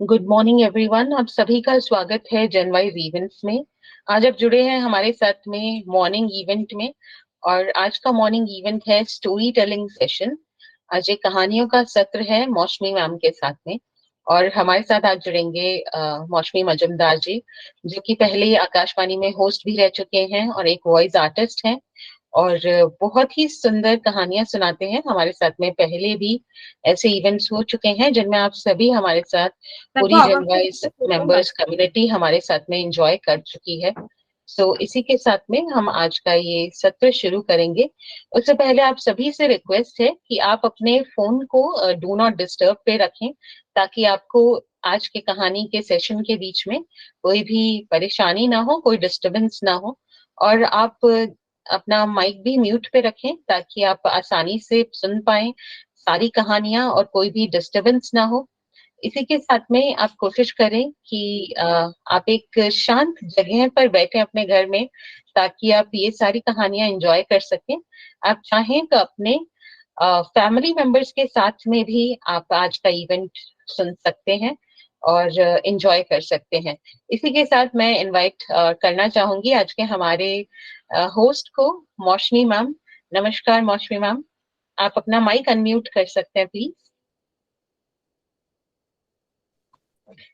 Good morning everyone. आप सभी का स्वागत है जनवाइज इवेंट्स में। आज आप जुड़े हैं हमारे साथ में मॉर्निंग इवेंट में। और आज का मॉर्निंग इवेंट है स्टोरी टेलिंग सेशन। आज एक कहानियों का सत्र है मौसमी मैम के साथ में। और हमारे साथ आज जुड़ेंगे मौसमी मजुमदार जी, जो कि पहले ही आकाशवाणी में होस्ट भी रह चुके हैं और एक वॉइस आर्टिस्ट हैं। और बहुत ही सुंदर कहानियां सुनाते हैं। हमारे साथ में पहले भी ऐसे इवेंट्स हो चुके हैं जिनमें आप सभी हमारे साथ, पूरी जनवाइज मेंबर्स कम्युनिटी हमारे साथ में एंजॉय कर चुकी है। इसी के साथ में हम आज का ये सत्र शुरू करेंगे। उससे पहले आप सभी से रिक्वेस्ट है कि आप अपने फोन को डू नॉट डिस्टर्ब पे रखें, ताकि आपको आज के कहानी के सेशन के बीच में कोई भी परेशानी ना हो, कोई डिस्टरबेंस ना हो। और आप अपना माइक भी म्यूट पे रखें ताकि आप आसानी से सुन पाए सारी कहानियां और कोई भी डिस्टरबेंस ना हो। इसी के साथ में आप कोशिश करें कि आप एक शांत जगह पर बैठे अपने घर में, ताकि आप ये सारी कहानियां एंजॉय कर सकें। आप चाहें तो अपने फैमिली मेंबर्स के साथ में भी आप आज का इवेंट सुन सकते हैं और एंजॉय कर सकते हैं। इसी के साथ मैं इनवाइट करना चाहूंगी आज के हमारे होस्ट को, मौसमी मैम। नमस्कार मौसमी मैम, आप अपना माइक अनम्यूट कर सकते हैं प्लीज।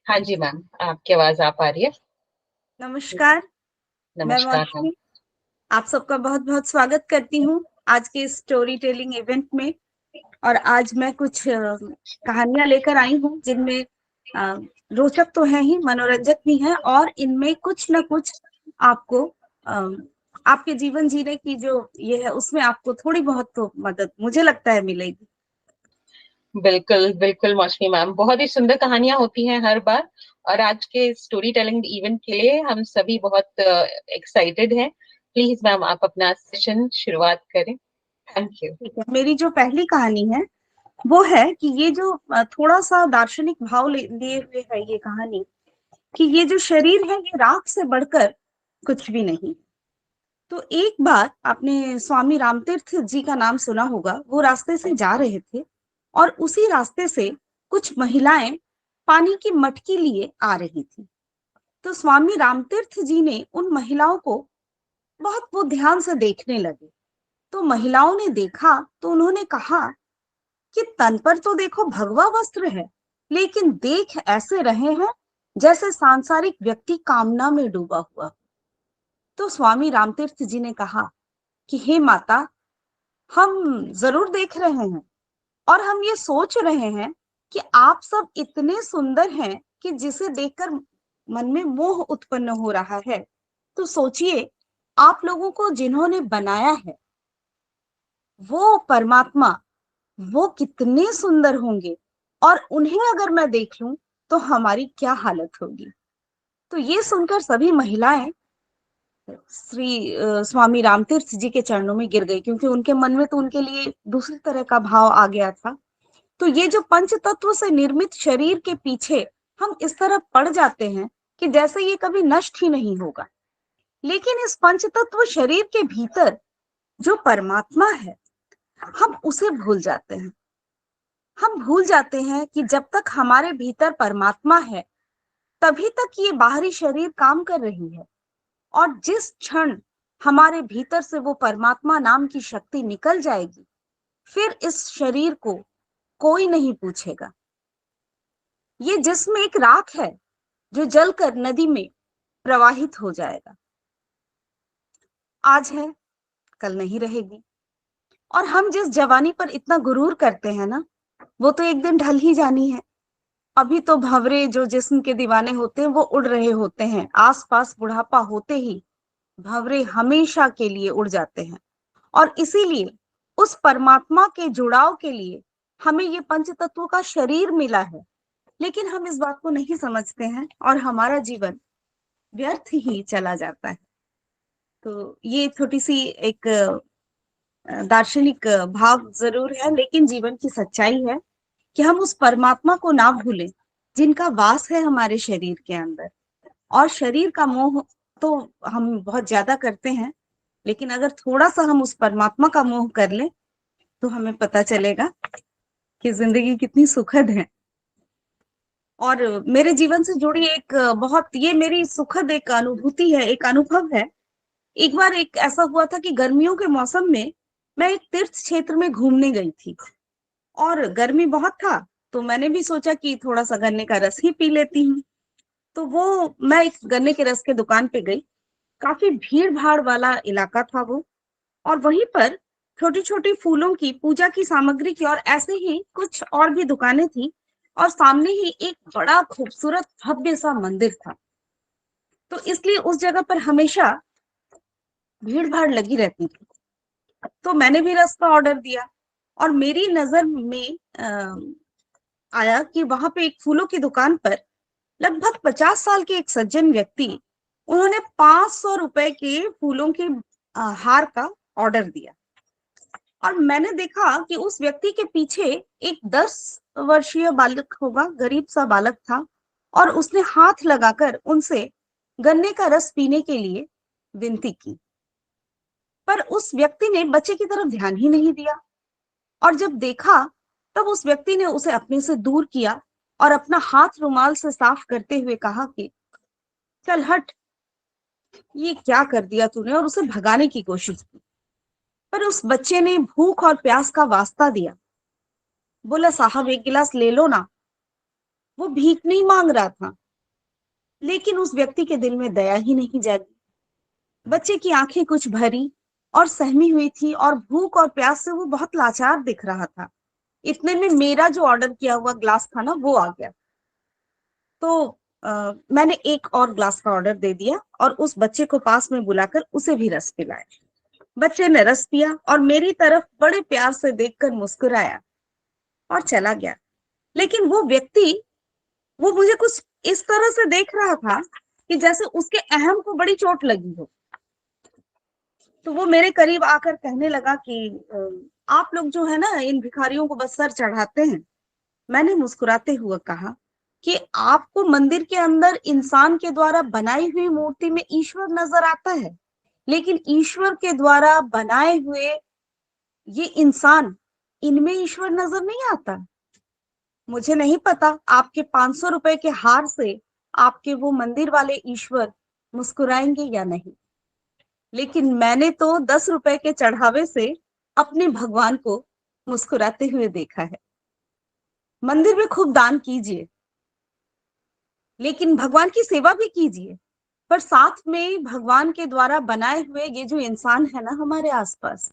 हाँ जी मैम, आपकी आवाज आ पा रही है। नमस्कार। मैं नमस्कार मैम। मौसमी आप सबका बहुत बहुत स्वागत करती हूँ आज के स्टोरी टेलिंग इवेंट में। और आज मैं कुछ कहानियां लेकर आई हूँ जिनमें अ, रोचक तो है ही, मनोरंजक भी है, और इनमें कुछ न कुछ आपको आपके जीवन जीने की जो ये है उसमें आपको थोड़ी बहुत तो मदद मुझे लगता है मिलेगी। बिल्कुल बिल्कुल मौसमी मैम, बहुत ही सुंदर कहानियां होती हैं हर बार। और आज के स्टोरी टेलिंग इवेंट के लिए हम सभी बहुत एक्साइटेड हैं। प्लीज मैम, आप अपना सेशन शुरुआत करें। Thank you. ठीक है, मेरी जो पहली कहानी है वो है कि ये जो थोड़ा सा दार्शनिक भाव लिए हुए है ये कहानी, कि ये जो शरीर है ये राख से बढ़कर कुछ भी नहीं। तो एक बार आपने स्वामी रामतीर्थ जी का नाम सुना होगा। वो रास्ते से जा रहे थे और उसी रास्ते से कुछ महिलाएं पानी की मटकी लिए आ रही थी। तो स्वामी रामतीर्थ जी ने उन महिलाओं को बहुत वो ध्यान से देखने लगे। तो महिलाओं ने देखा तो उन्होंने कहा कि तन पर तो देखो भगवा वस्त्र है, लेकिन देख ऐसे रहे हैं जैसे सांसारिक व्यक्ति कामना में डूबा हुआ। तो स्वामी रामतीर्थ जी ने कहा कि हे माता, हम जरूर देख रहे हैं और हम ये सोच रहे हैं कि आप सब इतने सुंदर हैं कि जिसे देखकर मन में मोह उत्पन्न हो रहा है। तो सोचिए, आप लोगों को जिन्होंने बनाया है वो परमात्मा, वो कितने सुंदर होंगे, और उन्हें अगर मैं देख लूं तो हमारी क्या हालत होगी। तो ये सुनकर सभी महिलाएं स्वामी रामतीर्थ जी के चरणों में गिर गई, क्योंकि उनके मन में तो उनके लिए दूसरी तरह का भाव आ गया था। तो ये जो पंच तत्व से निर्मित शरीर के पीछे हम इस तरह पड़ जाते हैं कि जैसे ये कभी नष्ट ही नहीं होगा। लेकिन इस पंच तत्व शरीर के भीतर जो परमात्मा है, हम उसे भूल जाते हैं। हम भूल जाते हैं कि जब तक हमारे भीतर परमात्मा है तभी तक ये बाहरी शरीर काम कर रही है। और जिस क्षण हमारे भीतर से वो परमात्मा नाम की शक्ति निकल जाएगी, फिर इस शरीर को कोई नहीं पूछेगा। ये जिसम एक राख है जो जलकर नदी में प्रवाहित हो जाएगा। आज है, कल नहीं रहेगी। और हम जिस जवानी पर इतना गुरूर करते हैं ना, वो तो एक दिन ढल ही जानी है। अभी तो भंवरे जो जिस्म के दीवाने होते हैं वो उड़ रहे होते हैं, आसपास बुढ़ापा होते ही भंवरे हमेशा के लिए उड़ जाते हैं। और इसीलिए उस परमात्मा के जुड़ाव के लिए हमें ये पंच तत्वों का शरीर मिला है। लेकिन हम इस बात को नहीं समझते हैं और हमारा जीवन व्यर्थ ही चला जाता है। तो ये छोटी सी एक दार्शनिक भाव जरूर है, लेकिन जीवन की सच्चाई है कि हम उस परमात्मा को ना भूलें जिनका वास है हमारे शरीर के अंदर। और शरीर का मोह तो हम बहुत ज्यादा करते हैं, लेकिन अगर थोड़ा सा हम उस परमात्मा का मोह कर लें तो हमें पता चलेगा कि जिंदगी कितनी सुखद है। और मेरे जीवन से जुड़ी एक बहुत, ये मेरी सुखद एक अनुभूति है, एक अनुभव है। एक बार एक ऐसा हुआ था कि गर्मियों के मौसम में मैं एक तीर्थ क्षेत्र में घूमने गई थी, और गर्मी बहुत था, तो मैंने भी सोचा कि थोड़ा सा गन्ने का रस ही पी लेती हूँ। तो वो मैं एक गन्ने के रस के दुकान पे गई। काफी भीड़ भाड़ वाला इलाका था वो, और वहीं पर छोटी छोटी फूलों की, पूजा की सामग्री की, और ऐसे ही कुछ और भी दुकानें थी, और सामने ही एक बड़ा खूबसूरत भव्य सा मंदिर था। तो इसलिए उस जगह पर हमेशा भीड़ भाड़ लगी रहती थी। तो मैंने भी रस का ऑर्डर दिया, और मेरी नजर में आया कि वहां पे एक फूलों की दुकान पर लगभग 50 साल के एक सज्जन व्यक्ति, उन्होंने 500 रुपए के फूलों के हार का ऑर्डर दिया। और मैंने देखा कि उस व्यक्ति के पीछे एक 10 वर्षीय बालक होगा, गरीब सा बालक था, और उसने हाथ लगाकर उनसे गन्ने का रस पीने के लिए विनती की। पर उस व्यक्ति ने बच्चे की तरफ ध्यान ही नहीं दिया, और जब देखा तब उस व्यक्ति ने उसे अपने से दूर किया, और अपना हाथ रुमाल से साफ करते हुए कहा कि चल हट, ये क्या कर दिया तूने, और उसे भगाने की कोशिश की। पर उस बच्चे ने भूख और प्यास का वास्ता दिया, बोला साहब एक गिलास ले लो ना। वो भीख नहीं मांग रहा था, लेकिन उस व्यक्ति के दिल में दया ही नहीं जागी। बच्चे की आंखें कुछ भरी और सहमी हुई थी, और भूख और प्यास से वो बहुत लाचार दिख रहा था। इतने में मेरा जो ऑर्डर किया हुआ ग्लास था ना, वो आ गया। तो मैंने एक और ग्लास का ऑर्डर दे दिया, और उस बच्चे को पास में बुलाकर उसे भी रस पिलाया। बच्चे ने रस पिया और मेरी तरफ बड़े प्यार से देखकर मुस्कुराया और चला गया। लेकिन वो व्यक्ति, वो मुझे कुछ इस तरह से देख रहा था कि जैसे उसके अहम को बड़ी चोट लगी हो। तो वो मेरे करीब आकर कहने लगा कि आप लोग जो है ना, इन भिखारियों को बस सर चढ़ाते हैं। मैंने मुस्कुराते हुए कहा कि आपको मंदिर के अंदर इंसान के द्वारा बनाई हुई मूर्ति में ईश्वर नजर आता है, लेकिन ईश्वर के द्वारा बनाए हुए ये इंसान, इनमें ईश्वर नजर नहीं आता। मुझे नहीं पता आपके 500 रुपए के हार से आपके वो मंदिर वाले ईश्वर मुस्कुराएंगे या नहीं, लेकिन मैंने तो 10 रुपए के चढ़ावे से अपने भगवान को मुस्कुराते हुए देखा है। मंदिर में खूब दान कीजिए, लेकिन भगवान की सेवा भी कीजिए, पर साथ में भगवान के द्वारा बनाए हुए ये जो इंसान है ना हमारे आसपास,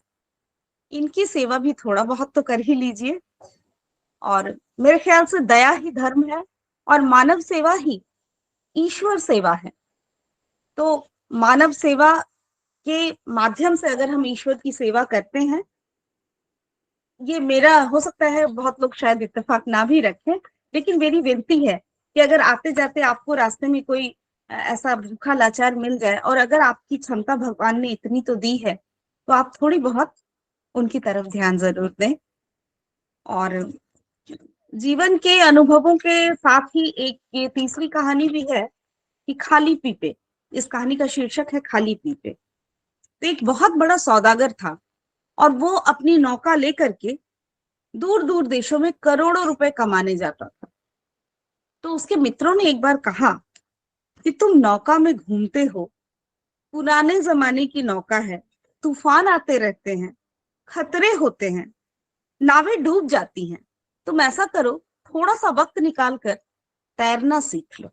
इनकी सेवा भी थोड़ा बहुत तो कर ही लीजिए। और मेरे ख्याल से दया ही धर्म है, और मानव सेवा ही ईश्वर सेवा है। तो मानव सेवा के माध्यम से अगर हम ईश्वर की सेवा करते हैं, ये मेरा हो सकता है बहुत लोग शायद इत्तेफाक ना भी रखें, लेकिन मेरी विनती है कि अगर आते जाते आपको रास्ते में कोई ऐसा भूखा लाचार मिल जाए, और अगर आपकी क्षमता भगवान ने इतनी तो दी है, तो आप थोड़ी बहुत उनकी तरफ ध्यान जरूर दें। और जीवन के अनुभवों के साथ ही एक ये तीसरी कहानी भी है कि खाली पीपे। इस कहानी का शीर्षक है खाली पीपे। तो एक बहुत बड़ा सौदागर था, और वो अपनी नौका लेकर के दूर दूर देशों में करोड़ों रुपए कमाने जाता था। तो उसके मित्रों ने एक बार कहा कि तुम नौका में घूमते हो, पुराने जमाने की नौका है, तूफान आते रहते हैं, खतरे होते हैं, नावें डूब जाती हैं। तुम ऐसा करो, थोड़ा सा वक्त निकाल कर तैरना सीख लो।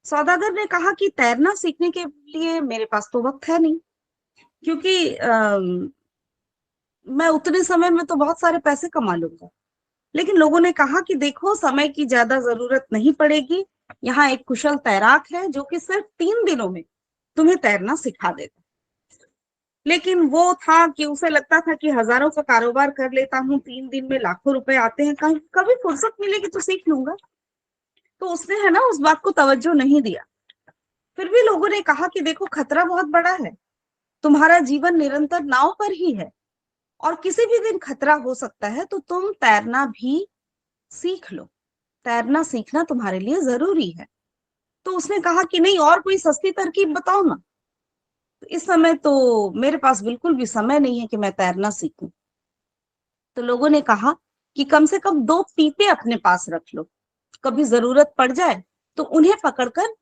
सौदागर ने कहा कि तैरना सीखने के लिए मेरे पास तो वक्त है नहीं, क्योंकि मैं उतने समय में तो बहुत सारे पैसे कमा लूंगा। लेकिन लोगों ने कहा कि देखो, समय की ज्यादा जरूरत नहीं पड़ेगी, यहाँ एक कुशल तैराक है जो कि सिर्फ 3 दिनों में तुम्हें तैरना सिखा देगा। लेकिन वो था कि उसे लगता था कि हजारों का कारोबार कर लेता हूँ, 3 दिन में लाखों रुपए आते हैं, कहीं कभी फुर्सत मिलेगी तो सीख लूंगा। तो उसने है ना उस बात को तवज्जो नहीं दिया। फिर भी लोगों ने कहा कि देखो, खतरा बहुत बड़ा है, तुम्हारा जीवन निरंतर नाव पर ही है, और किसी भी दिन खतरा हो सकता है, तो तुम तैरना भी सीख लो। तैरना सीखना तुम्हारे लिए जरूरी है। तो उसने कहा कि नहीं, और कोई सस्ती तरकीब बताओ ना। तो इस समय तो मेरे पास बिल्कुल भी समय नहीं है कि मैं तैरना सीखूं। तो लोगों ने कहा कि कम से कम 2 पीपे अपने पास रख लो, कभी जरूरत पड़ जाए तो उन्हें पकड़कर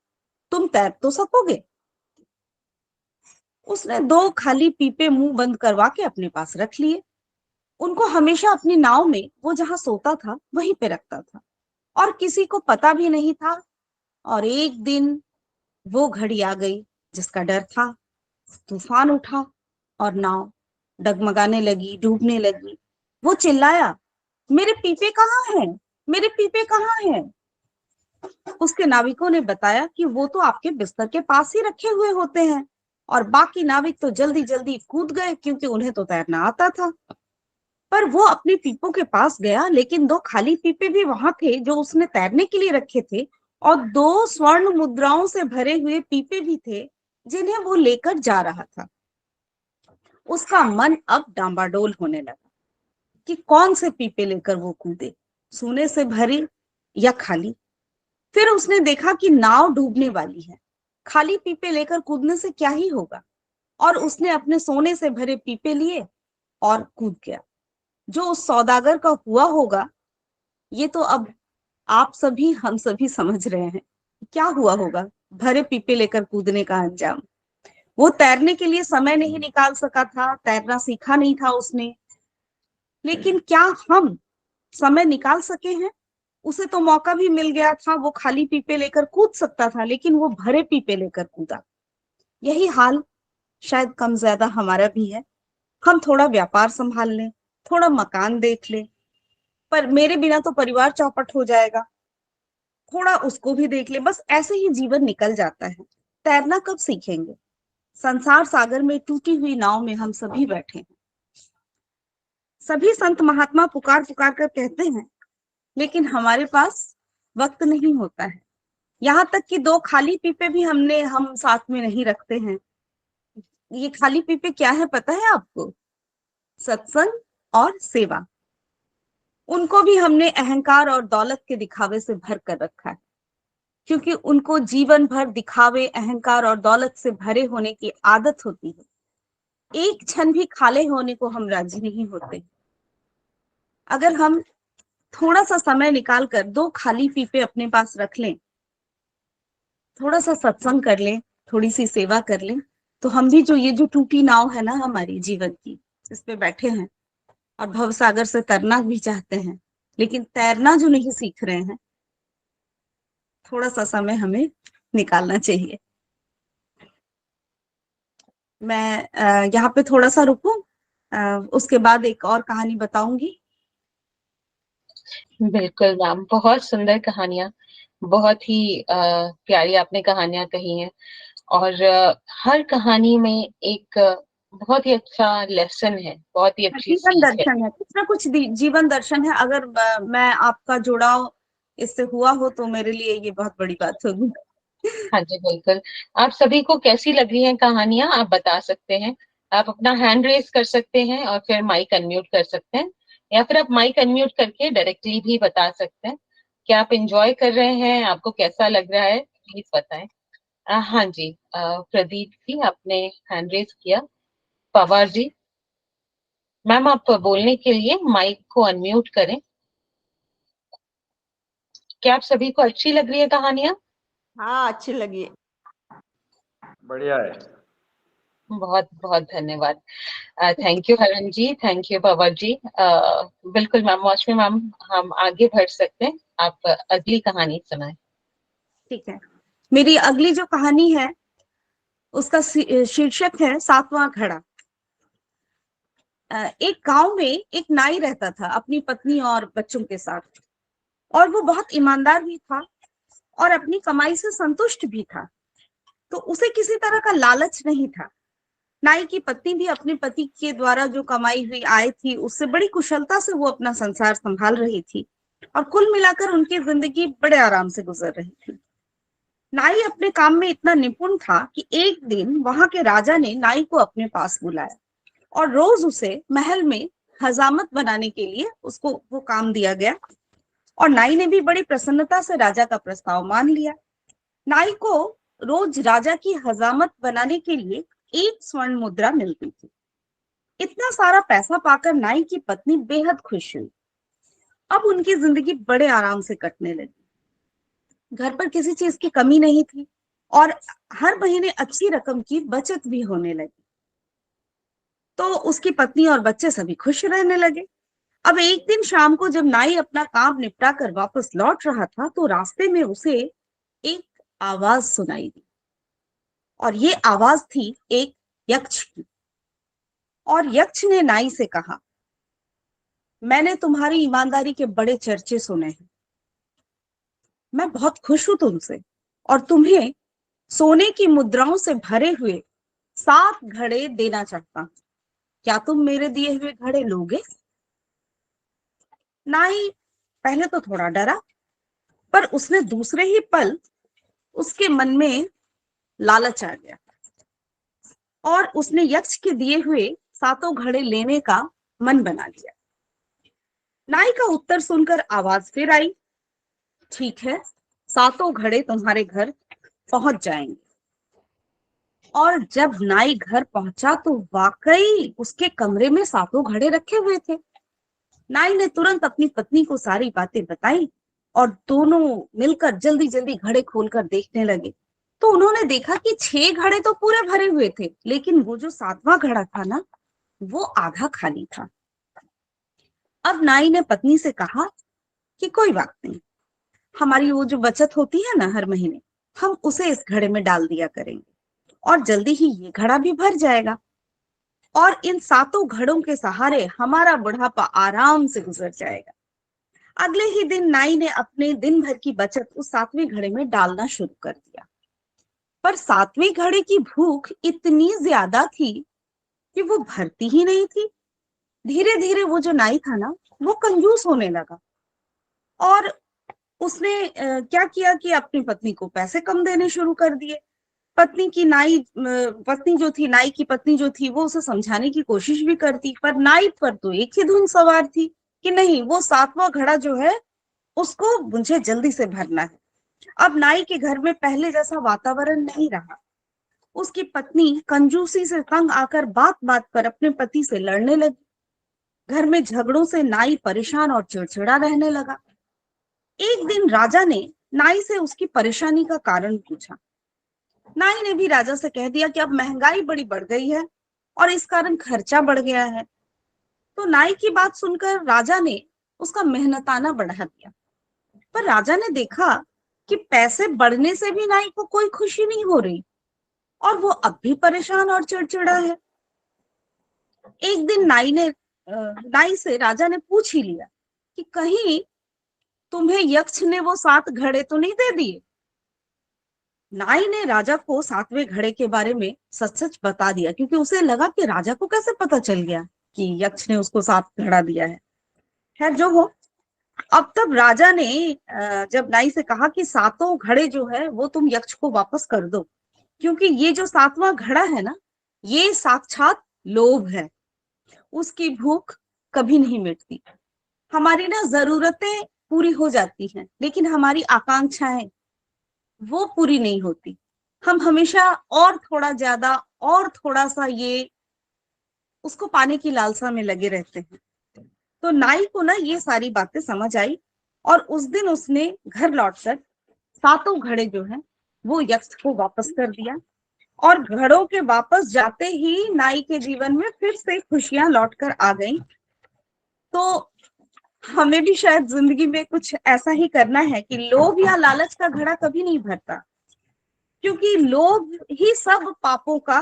तुम तैर तो सकोगे। उसने 2 खाली पीपे मुंह बंद करवा के अपने पास रख लिए। उनको हमेशा अपनी नाव में वो जहां सोता था वहीं पे रखता था, और किसी को पता भी नहीं था। और एक दिन वो घड़ी आ गई जिसका डर था। तूफान उठा और नाव डगमगाने लगी, डूबने लगी। वो चिल्लाया, मेरे पीपे कहाँ हैं? मेरे पीपे कहाँ हैं? उसके नाविकों ने बताया कि वो तो आपके बिस्तर के पास ही रखे हुए होते हैं। और बाकी नाविक तो जल्दी जल्दी कूद गए क्योंकि उन्हें तो तैरना आता था। पर वो अपने पीपों के पास गया, लेकिन 2 खाली पीपे भी वहां थे जो उसने तैरने के लिए रखे थे, और 2 स्वर्ण मुद्राओं से भरे हुए पीपे भी थे जिन्हें वो लेकर जा रहा था। उसका मन अब डांबाडोल होने लगा कि कौन से पीपे लेकर वो कूदे, सोने से भरे या खाली। फिर उसने देखा कि नाव डूबने वाली है, खाली पीपे लेकर कूदने से क्या ही होगा। और उसने अपने सोने से भरे पीपे लिए और कूद गया। जो उस सौदागर का हुआ होगा, ये तो अब आप सभी हम सभी समझ रहे हैं क्या हुआ होगा। भरे पीपे लेकर कूदने का अंजाम। वो तैरने के लिए समय नहीं निकाल सका था, तैरना सीखा नहीं था उसने। लेकिन क्या हम समय निकाल सके हैं? उसे तो मौका भी मिल गया था, वो खाली पीपे लेकर कूद सकता था, लेकिन वो भरे पीपे लेकर कूदा। यही हाल शायद कम ज्यादा हमारा भी है। हम थोड़ा व्यापार संभाल लें, थोड़ा मकान देख लें, पर मेरे बिना तो परिवार चौपट हो जाएगा, थोड़ा उसको भी देख ले, बस ऐसे ही जीवन निकल जाता है। तैरना कब सीखेंगे? संसार सागर में टूटी हुई नाव में हम सभी बैठे हैं। सभी संत महात्मा पुकार पुकार कर कहते हैं, लेकिन हमारे पास वक्त नहीं होता है। यहाँ तक कि 2 खाली पीपे भी हम साथ में नहीं रखते हैं। ये खाली पीपे क्या है पता है आपको? सत्संग और सेवा। उनको भी हमने अहंकार और दौलत के दिखावे से भर कर रखा है, क्योंकि उनको जीवन भर दिखावे, अहंकार और दौलत से भरे होने की आदत होती है। एक क्षण भी खाली होने को हम राजी नहीं होते। अगर हम थोड़ा सा समय निकालकर 2 खाली पीपे अपने पास रख लें, थोड़ा सा सत्संग कर लें, थोड़ी सी सेवा कर लें, तो हम भी ये जो टूटी नाव है ना हमारी जीवन की, इस पे बैठे हैं और भवसागर से तरना भी चाहते हैं, लेकिन तैरना जो नहीं सीख रहे हैं, थोड़ा सा समय हमें निकालना चाहिए। मैं यहाँ पे थोड़ा सा रुकूं, उसके बाद एक और कहानी बताऊंगी। बिल्कुल मैम, बहुत सुंदर कहानियां, बहुत ही प्यारी आपने कहानियां कही हैं। और हर कहानी में एक बहुत ही अच्छा लेसन है, बहुत ही अच्छी जीवन सीख है। दर्शन है, कुछ ना कुछ जीवन दर्शन है। अगर मैं आपका जुड़ाव इससे हुआ हो तो मेरे लिए ये बहुत बड़ी बात होगी। हाँ जी बिल्कुल। आप सभी को कैसी लग रही हैं कहानियां, आप बता सकते हैं। आप अपना हैंड रेस कर सकते हैं और फिर माइक अनम्यूट कर सकते हैं, या फिर आप माइक अनम्यूट करके डायरेक्टली भी बता सकते हैं। क्या आप इंजॉय कर रहे हैं, आपको कैसा लग रहा है, प्लीज बताएं। हाँ जी, प्रदीप जी आपने हैंड रेस किया। पवार जी, मैम आप बोलने के लिए माइक को अनम्यूट करें। क्या आप सभी को अच्छी लग रही है कहानियां? हाँ, अच्छी लगी। बढ़िया है। बहुत बहुत धन्यवाद। थैंक यू हरण जी, थैंक यू पवार जी। बिल्कुल मैम, मौसमी मैम, हम आगे बढ़ सकते हैं, आप अगली कहानी सुनाएं। ठीक है, मेरी अगली जो कहानी है उसका शीर्षक है 7वां घड़ा। एक गांव में एक नाई रहता था अपनी पत्नी और बच्चों के साथ, और वो बहुत ईमानदार भी था और अपनी कमाई से संतुष्ट भी था। तो उसे किसी तरह का लालच नहीं था। नाई की पत्नी भी अपने पति के द्वारा जो कमाई हुई आय थी उससे बड़ी कुशलता से वो अपना संसार संभाल रही थी, और कुल मिलाकर उनकी जिंदगी बड़े आराम से गुजर रही थी। नाई अपने काम में इतना निपुण था कि एक दिन वहां के राजा ने नाई को अपने पास बुलाया और रोज उसे महल में हजामत बनाने के लिए उसको वो काम दिया गया। और नाई ने भी बड़ी प्रसन्नता से राजा का प्रस्ताव मान लिया। नाई को रोज राजा की हजामत बनाने के लिए 1 स्वर्ण मुद्रा मिलती थी। इतना सारा पैसा पाकर नाई की पत्नी बेहद खुश हुई। अब उनकी जिंदगी बड़े आराम से कटने लगी। घर पर किसी चीज की कमी नहीं थी और हर महीने अच्छी रकम की बचत भी होने लगी। तो उसकी पत्नी और बच्चे सभी खुश रहने लगे। अब एक दिन शाम को जब नाई अपना काम निपटा कर वापस लौट रहा था तो रास्ते में उसे एक आवाज सुनाई दी, और ये आवाज थी एक यक्ष की। और यक्ष ने नाई से कहा, मैंने तुम्हारी ईमानदारी के बड़े चर्चे सुने हैं, मैं बहुत खुश हूं तुमसे और तुम्हें सोने की मुद्राओं से भरे हुए 7 घड़े देना चाहता हूं। क्या तुम मेरे दिए हुए घड़े लोगे? नाई पहले तो थोड़ा डरा, पर उसने दूसरे ही पल उसके मन में लालच आ गया और उसने यक्ष के दिए हुए 7 घड़े लेने का मन बना लिया। नाई का उत्तर सुनकर आवाज फिर आई, ठीक है, 7 घड़े तुम्हारे घर पहुंच जाएंगे। और जब नाई घर पहुंचा तो वाकई उसके कमरे में 7 घड़े रखे हुए थे। नाई ने तुरंत अपनी पत्नी को सारी बातें बताई और दोनों मिलकर जल्दी जल्दी घड़े खोलकर देखने लगे। तो उन्होंने देखा कि 6 घड़े तो पूरे भरे हुए थे, लेकिन वो जो 7वां घड़ा था ना, वो आधा खाली था। अब नाई ने पत्नी से कहा कि कोई बात नहीं, हमारी वो जो बचत होती है ना हर महीने, हम उसे इस घड़े में डाल दिया करेंगे और जल्दी ही ये घड़ा भी भर जाएगा और इन 7 घड़ों के सहारे हमारा बुढ़ापा आराम से गुजर जाएगा। अगले ही दिन नाई ने अपने दिन भर की बचत उस 7वें घड़े में डालना शुरू कर दिया। पर 7वें घड़े की भूख इतनी ज्यादा थी कि वो भरती ही नहीं थी। धीरे धीरे वो जो नाई था ना, वो कंजूस होने लगा और उसने क्या किया कि अपनी पत्नी को पैसे कम देने शुरू कर दिए। पत्नी जो थी, नाई की पत्नी जो थी, वो उसे समझाने की कोशिश भी करती, पर नाई पर तो एक ही धुन सवार थी कि नहीं, वो 7वां घड़ा जो है उसको मुझे जल्दी से भरना है। अब नाई के घर में पहले जैसा वातावरण नहीं रहा। उसकी पत्नी कंजूसी से तंग आकर बात बात पर अपने पति से लड़ने लगी। घर में झगड़ों से नाई परेशान और चिड़चिड़ा रहने लगा। एक दिन राजा ने नाई से उसकी परेशानी का कारण पूछा। नाई ने भी राजा से कह दिया कि अब महंगाई बड़ी बढ़ गई है और इस कारण खर्चा बढ़ गया है। तो नाई की बात सुनकर राजा ने उसका मेहनताना बढ़ा दिया। पर राजा ने देखा कि पैसे बढ़ने से भी नाई को कोई खुशी नहीं हो रही और वो अब भी परेशान और चिड़चिड़ा है। एक दिन नाई से राजा ने पूछ ही लिया कि कहीं तुम्हें यक्ष ने वो 7 घड़े तो नहीं दे दिए? नाई ने राजा को 7वें घड़े के बारे में सच सच बता दिया, क्योंकि उसे लगा कि राजा को कैसे पता चल गया कि यक्ष ने उसको 7 घड़ा दिया है। खैर जो हो, अब तब राजा ने जब नाई से कहा कि 7 घड़े जो है वो तुम यक्ष को वापस कर दो, क्योंकि ये जो 7वां घड़ा है ना, ये साक्षात लोभ है। उसकी भूख कभी नहीं मिटती। हमारी ना जरूरतें पूरी हो जाती हैं, लेकिन हमारी आकांक्षाएं वो पूरी नहीं होती। हम हमेशा और थोड़ा ज्यादा और थोड़ा सा ये उसको पाने की लालसा में लगे रहते हैं। तो नाई को ना ये सारी बातें समझ आई और उस दिन उसने घर लौटकर 7 घड़े जो है वो यक्ष को वापस कर दिया। और घड़ों के वापस जाते ही नाई के जीवन में फिर से खुशियां लौटकर आ गई। तो हमें भी शायद जिंदगी में कुछ ऐसा ही करना है कि लोभ या लालच का घड़ा कभी नहीं भरता, क्योंकि लोभ ही सब पापों का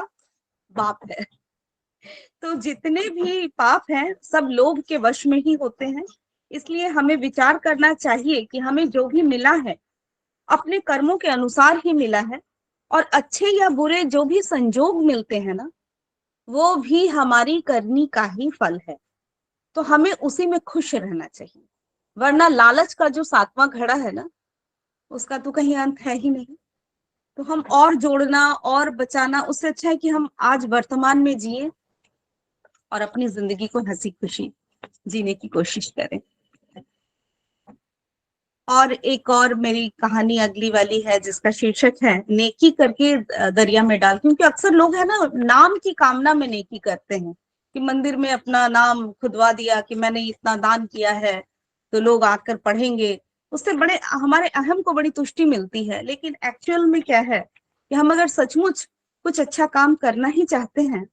बाप है। तो जितने भी पाप हैं सब लोभ के वश में ही होते हैं। इसलिए हमें विचार करना चाहिए कि हमें जो भी मिला है अपने कर्मों के अनुसार ही मिला है, और अच्छे या बुरे जो भी संजोग मिलते हैं ना, वो भी हमारी करनी का ही फल है। तो हमें उसी में खुश रहना चाहिए, वरना लालच का जो 7वां घड़ा है ना, उसका तो कहीं अंत है ही नहीं। तो हम और जोड़ना और बचाना, उससे अच्छा है कि हम आज वर्तमान में जिए और अपनी जिंदगी को हंसी खुशी जीने की कोशिश करें। और एक और मेरी कहानी अगली वाली है जिसका शीर्षक है नेकी करके दरिया में डाल। क्योंकि अक्सर लोग है ना, नाम की कामना में नेकी करते हैं कि मंदिर में अपना नाम खुदवा दिया कि मैंने इतना दान किया है तो लोग आकर पढ़ेंगे उससे बड़े हमारे अहम को बड़ी तुष्टि मिलती है। लेकिन एक्चुअल में क्या है कि हम अगर सचमुच कुछ अच्छा काम करना ही चाहते हैं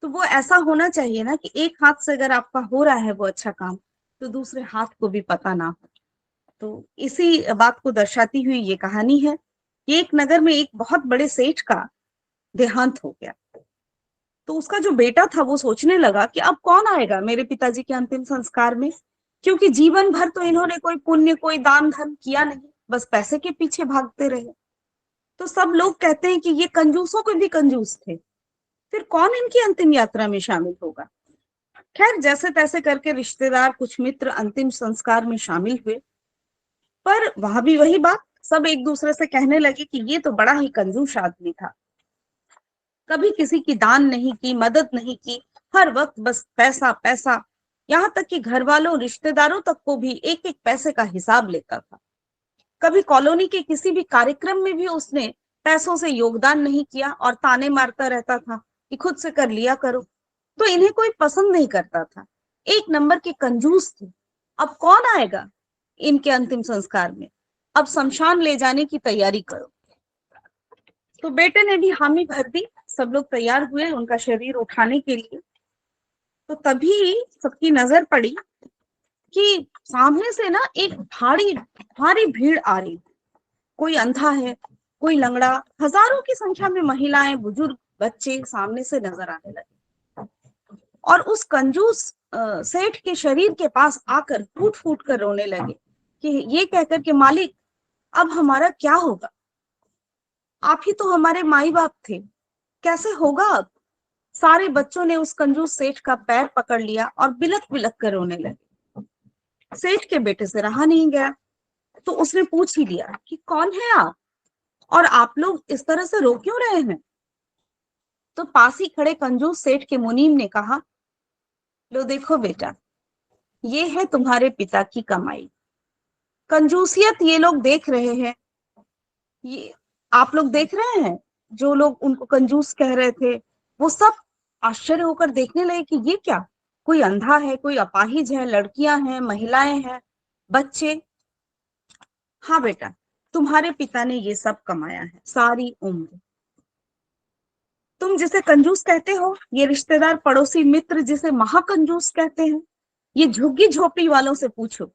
तो वो ऐसा होना चाहिए ना कि एक हाथ से अगर आपका हो रहा है वो अच्छा काम, तो दूसरे हाथ को भी पता ना हो। तो इसी बात को दर्शाती हुई ये कहानी है कि एक नगर में एक बहुत बड़े सेठ का देहांत हो गया। तो उसका जो बेटा था वो सोचने लगा कि अब कौन आएगा मेरे पिताजी के अंतिम संस्कार में, क्योंकि जीवन भर तो इन्होंने कोई पुण्य कोई दान धर्म किया नहीं, बस पैसे के पीछे भागते रहे। तो सब लोग कहते हैं कि ये कंजूसों के भी कंजूस थे, फिर कौन इनकी अंतिम यात्रा में शामिल होगा। खैर जैसे तैसे करके रिश्तेदार कुछ मित्र अंतिम संस्कार में शामिल हुए, पर वहां भी वही बात, सब एक दूसरे से कहने लगे कि ये तो बड़ा ही कंजूस आदमी था, कभी किसी की दान नहीं की, मदद नहीं की, हर वक्त बस पैसा पैसा, यहाँ तक कि घर वालों रिश्तेदारों तक को भी एक एक पैसे का हिसाब लेता था। कभी कॉलोनी के किसी भी कार्यक्रम में भी उसने पैसों से योगदान नहीं किया और ताने मारता रहता था कि खुद से कर लिया करो। तो इन्हें कोई पसंद नहीं करता था, एक नंबर के कंजूस थे। अब कौन आएगा इनके अंतिम संस्कार में, अब शमशान ले जाने की तैयारी करो। तो बेटे ने भी हामी भर दी, सब लोग तैयार हुए उनका शरीर उठाने के लिए। तो तभी सबकी नजर पड़ी कि सामने से ना एक भारी भारी भीड़ आ रही, कोई अंधा है कोई लंगड़ा, हजारों की संख्या में महिलाएं बुजुर्ग बच्चे सामने से नजर आने लगे और उस कंजूस सेठ के शरीर के पास आकर फूट फूट कर रोने लगे कि ये कहकर के मालिक अब हमारा क्या होगा, आप ही तो हमारे माई बाप थे, कैसे होगा अब। सारे बच्चों ने उस कंजूस सेठ का पैर पकड़ लिया और बिलक बिलक कर रोने लगे। सेठ के बेटे से रहा नहीं गया, तो उसने पूछ ही लिया कि कौन है आप और आप लोग इस तरह से रो क्यों रहे हैं। तो पास ही खड़े कंजूस सेठ के मुनीम ने कहा, लो देखो बेटा, ये है तुम्हारे पिता की कमाई, कंजूसियत ये लोग देख रहे हैं, ये आप लोग देख रहे हैं, जो लोग उनको कंजूस कह रहे थे वो सब आश्चर्य होकर देखने लगे कि ये क्या, कोई अंधा है कोई अपाहिज है, लड़कियां हैं महिलाएं हैं बच्चे। हाँ बेटा, तुम्हारे पिता ने ये सब कमाया है सारी उम्र। तुम जिसे कंजूस कहते हो, ये रिश्तेदार पड़ोसी मित्र जिसे महाकंजूस कहते हैं, ये झुग्गी झोपड़ी वालों से पूछो,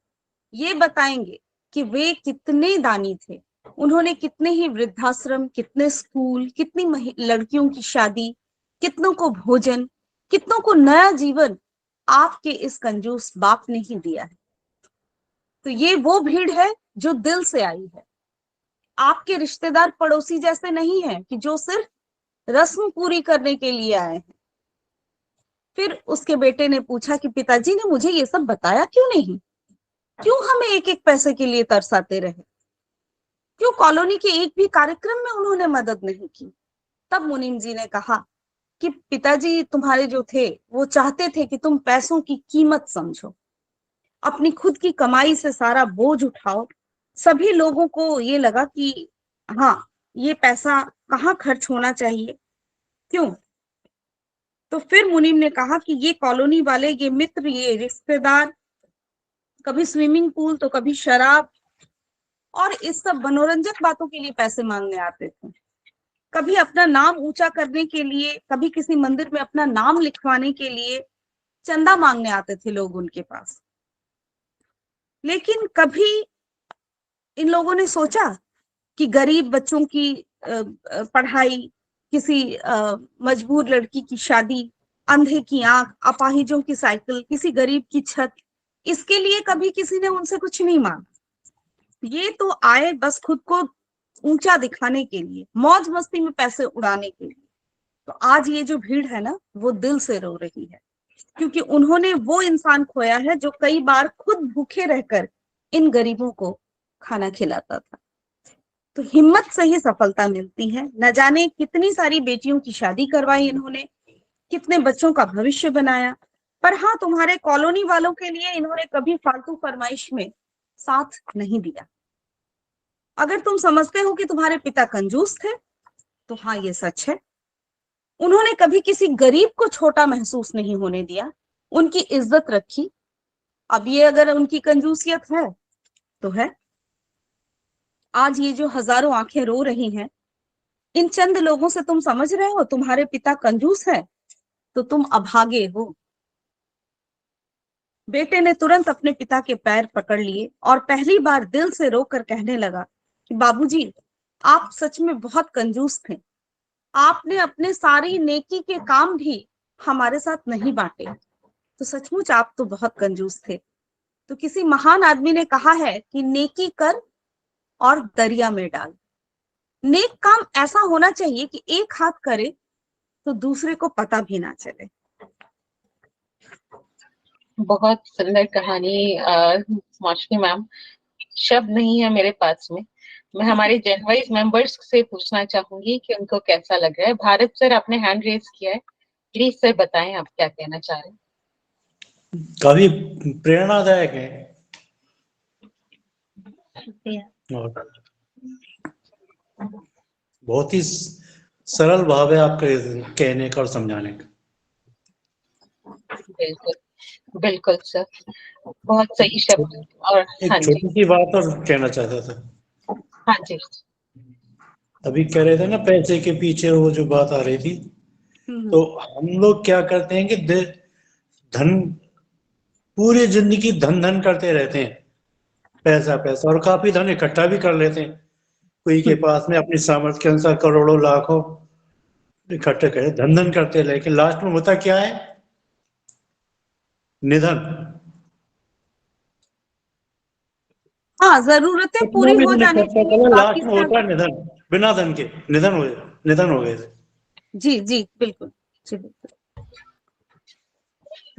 ये बताएंगे कि वे कितने दानी थे। उन्होंने कितने ही वृद्धाश्रम, कितने स्कूल, कितनी लड़कियों की शादी, कितनों को भोजन, कितनों को नया जीवन आपके इस कंजूस बाप ने ही दिया है। तो ये वो भीड़ है जो दिल से आई है, आपके रिश्तेदार पड़ोसी जैसे नहीं है कि जो सिर्फ रस्म पूरी करने के लिए आए हैं। फिर उसके बेटे ने पूछा कि पिताजी ने मुझे ये सब बताया क्यों नहीं, क्यों हमें एक एक पैसे के लिए तरसाते रहे, क्यों कॉलोनी के एक भी कार्यक्रम में उन्होंने मदद नहीं की। तब मुनीम जी ने कहा कि पिताजी तुम्हारे जो थे वो चाहते थे कि तुम पैसों की कीमत समझो, अपनी खुद की कमाई से सारा बोझ उठाओ। सभी लोगों को ये लगा कि हाँ, ये पैसा कहाँ खर्च होना चाहिए, क्यों। तो फिर मुनीम ने कहा कि ये कॉलोनी वाले, ये मित्र, ये रिश्तेदार कभी स्विमिंग पूल तो कभी शराब और इस सब मनोरंजक बातों के लिए पैसे मांगने आते थे, कभी अपना नाम ऊंचा करने के लिए, कभी किसी मंदिर में अपना नाम लिखवाने के लिए चंदा मांगने आते थे लोग उनके पास। लेकिन कभी इन लोगों ने सोचा कि गरीब बच्चों की पढ़ाई, किसी मजबूर लड़की की शादी, अंधे की आंख, अपाहिजों की साइकिल, किसी गरीब की छत, इसके लिए कभी किसी ने उनसे कुछ नहीं मांगा। ये तो आए बस खुद को ऊंचा दिखाने के लिए, मौज मस्ती में पैसे उड़ाने के लिए। तो आज ये जो भीड़ है ना, वो दिल से रो रही है, क्योंकि उन्होंने वो इंसान खोया है जो कई बार खुद भूखे रहकर इन गरीबों को खाना खिलाता था। तो हिम्मत से ही सफलता मिलती है। न जाने कितनी सारी बेटियों की शादी करवाई इन्होंने, कितने बच्चों का भविष्य बनाया, पर हाँ, तुम्हारे कॉलोनी वालों के लिए इन्होंने कभी फालतू फरमाइश में साथ नहीं दिया। अगर तुम समझते हो कि तुम्हारे पिता कंजूस थे, तो हाँ, ये सच है। उन्होंने कभी किसी गरीब को छोटा महसूस नहीं होने दिया, उनकी इज्जत रखी। अब ये अगर उनकी कंजूसियत है तो है, आज ये जो हजारों आंखें रो रही हैं, इन चंद लोगों से तुम समझ रहे हो तुम्हारे पिता कंजूस है तो तुम अभागे हो। बेटे ने तुरंत अपने पिता के पैर पकड़ लिए और पहली बार दिल से रोकर कहने लगा कि बाबूजी, आप सच में बहुत कंजूस थे। आपने अपने सारी नेकी के काम भी हमारे साथ नहीं बांटे, तो सचमुच आप तो बहुत कंजूस थे। तो किसी महान आदमी ने कहा है कि नेकी कर और दरिया में डाल। नेक काम ऐसा होना चाहिए कि एक हाथ करे तो दूसरे को पता भी ना चले। बहुत सुंदर कहानी मौशमी मैम। शब्द नहीं है मेरे पास में। मैं हमारे जनवाइज मेंबर्स से पूछना चाहूंगी कि उनको कैसा लग रहा है। भारत सर, आपने हैंड रेज किया है, प्लीज सर बताएं आप क्या कहना चाह रहे हैं। काफी प्रेरणादायक है और बहुत ही सरल भाव है आपका कहने का और समझाने का। बिल्कुल बिल्कुल सर, बहुत सही शब्द। और एक हाँ जी, छोटी सी बात और कहना चाहता था। हाँ जी, अभी कह रहे थे ना पैसे के पीछे वो जो बात आ रही थी, तो हम लोग क्या करते हैं कि धन, पूरी जिंदगी धन धन करते रहते हैं, पैसा पैसा, और काफी धन इकट्ठा भी कर लेते हैं। कोई के पास में अपनी सामर्थ्य के अनुसार करोड़ों लाखों इकट्ठे करे, धन धन करते, लेकिन लास्ट में होता क्या है? निधन। हाँ, जरूरतें कितना पूरी भी हो नहीं जाने खर्चा के लिए करो, बाकी लास्ट में होता सब। है निधन। बिना धन के निधन हो गए। जी जी बिल्कुल, जी बिल्कुल।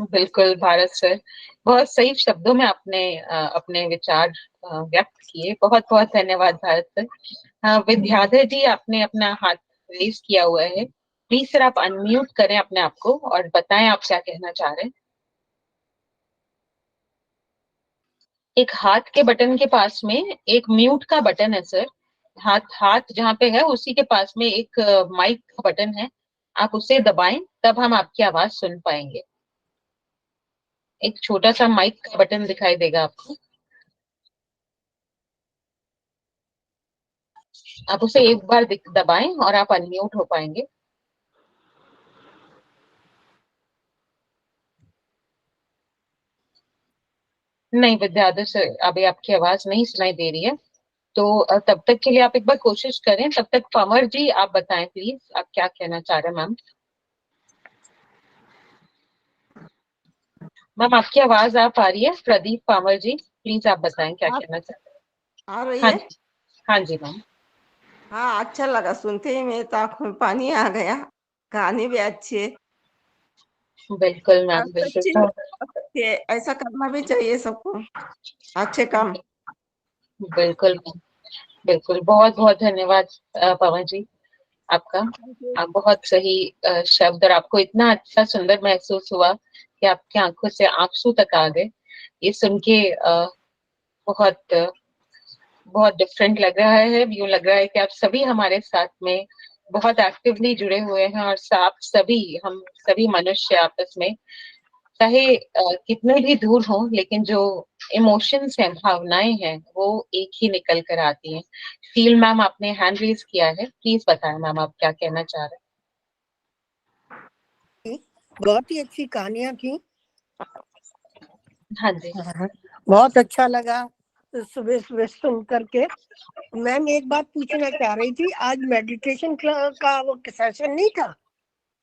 बिल्कुल भारत सर, बहुत सही शब्दों में आपने अपने विचार व्यक्त किए। बहुत बहुत धन्यवाद भारत सर। विद्याधर जी, आपने अपना हाथ रेज किया हुआ है, प्लीज सर आप अनम्यूट करें अपने आप को और बताएं आप क्या कहना चाह रहे हैं। एक हाथ के बटन के पास में एक म्यूट का बटन है सर। हाथ हाथ जहाँ पे है उसी के पास में एक माइक का बटन है, आप उसे दबाएं तब हम आपकी आवाज सुन पाएंगे। एक छोटा सा माइक का बटन दिखाई देगा आपको, आप उसे एक बार दबाएं और आप अनम्यूट हो पाएंगे। नहीं विद्याधर सर, अभी आपकी आवाज नहीं सुनाई दे रही है, तो तब तक के लिए आप एक बार कोशिश करें। तब तक पमर जी आप बताएं प्लीज, आप क्या कहना चाह रहे हैं मैम। मैम आपकी आवाज आ पा रही है? प्रदीप पामर जी प्लीज आप बताएं क्या कहना चाहते हैं। आ रही हाँ है। जी, हाँ जी मैम। हाँ, अच्छा लगा सुनते ही मेरे तो आंखों में पानी आ गया। कहानी भी अच्छी है। बिल्कुल और मैम, सच्ची बिल्कुल। ये ऐसा करना भी चाहिए सबको, अच्छे काम। बिल्कुल मैम, बिल्कुल। बहुत बहुत धन्यवाद पवन जी आपका। आप बहुत सही शब्द, और आपको इतना अच्छा सुंदर महसूस हुआ कि आपकी आंखों से आंसू तक आ गए। ये सुन के बहुत बहुत डिफरेंट लग रहा है। यूं लग रहा है कि आप सभी हमारे साथ में बहुत एक्टिवली जुड़े हुए हैं, और आप सभी, हम सभी मनुष्य आपस में चाहे कितने भी दूर हों, लेकिन जो इमोशंस हैं, भावनाएं हैं, वो एक ही निकल कर आती हैं। फील मैम आपने हैंड रेज किया है, प्लीज बताएं मैम आप क्या कहना चाह रहे हैं। बहुत ही अच्छी कहानियां थी। हाँ जी, बहुत अच्छा लगा सुबह सुबह सुन करके। मैम एक बात पूछना चाह रही थी, आज मेडिटेशन का वो सेशन नहीं था?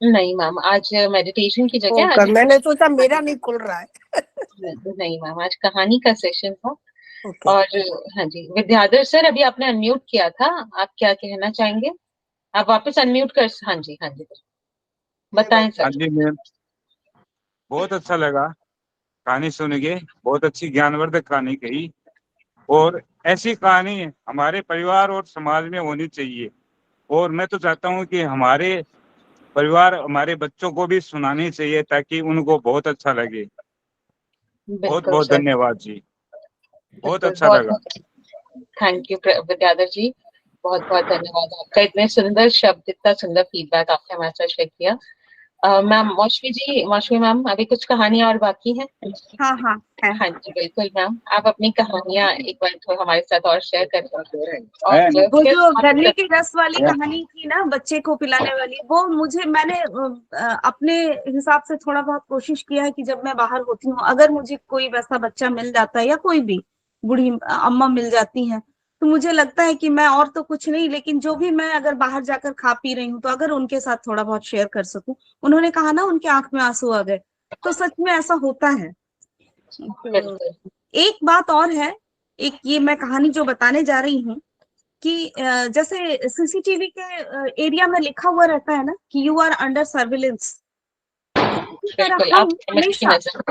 नहीं मैम, आज मेडिटेशन की जगह आज मैंने सोचा मेरा नहीं खुल रहा है। नहीं मैम, आज कहानी का सेशन था। ओके। और हाँ जी, विद्याधर सर अभी आपने अनम्यूट किया था, आप क्या कहना चाहेंगे? आप वापस अनम्यूट कर, हाँ जी, हाँ जी बताएं हाँ सर। जी मैम, बहुत अच्छा लगा कहानी सुन के। बहुत अच्छी ज्ञानवर्धक कहानी कही, और ऐसी कहानी हमारे परिवार और समाज में होनी चाहिए। और मैं तो चाहता हूँ कि हमारे परिवार हमारे बच्चों को भी सुनानी चाहिए, ताकि उनको बहुत अच्छा लगे। बहुत बिल्कुल बहुत सर, धन्यवाद जी, बहुत बिल्कुल। अच्छा बहुत लगा। बहुत थैंक यू विद्याधर जी, बहुत बहुत धन्यवाद आपका। इतने सुंदर शब्द, इतना सुंदर फीडबैक आपने हमारे साथ शेयर किया। मैम मौशवी मैम, अभी कुछ कहानियां और बाकी हैं? हाँ हाँ है। हाँ जी बिल्कुल मैम, आप अपनी कहानियां एक बार तो हमारे साथ और शेयर करें। और वो फिर जो गन्ने के रस वाली कहानी थी ना, बच्चे को पिलाने वाली, वो मैंने अपने हिसाब से थोड़ा बहुत कोशिश किया है कि जब मैं बाहर होती हूँ, अगर मुझे कोई वैसा बच्चा मिल जाता है या कोई भी बूढ़ी अम्मा मिल जाती है, तो मुझे लगता है कि मैं और तो कुछ नहीं, लेकिन जो भी मैं अगर बाहर जाकर खा पी रही हूँ तो अगर उनके साथ थोड़ा बहुत शेयर कर सकूं। उन्होंने कहा ना उनके आंख में आंसू आ गए, तो सच में ऐसा होता है। तो बिल्कुल एक बात और है, एक ये मैं कहानी जो बताने जा रही हूँ कि जैसे सीसीटीवी के एरिया में लिखा हुआ रहता है ना कि यू आर अंडर सर्विलेंस, इसी तरह बिल्कुल, आप कैमरे की नजर।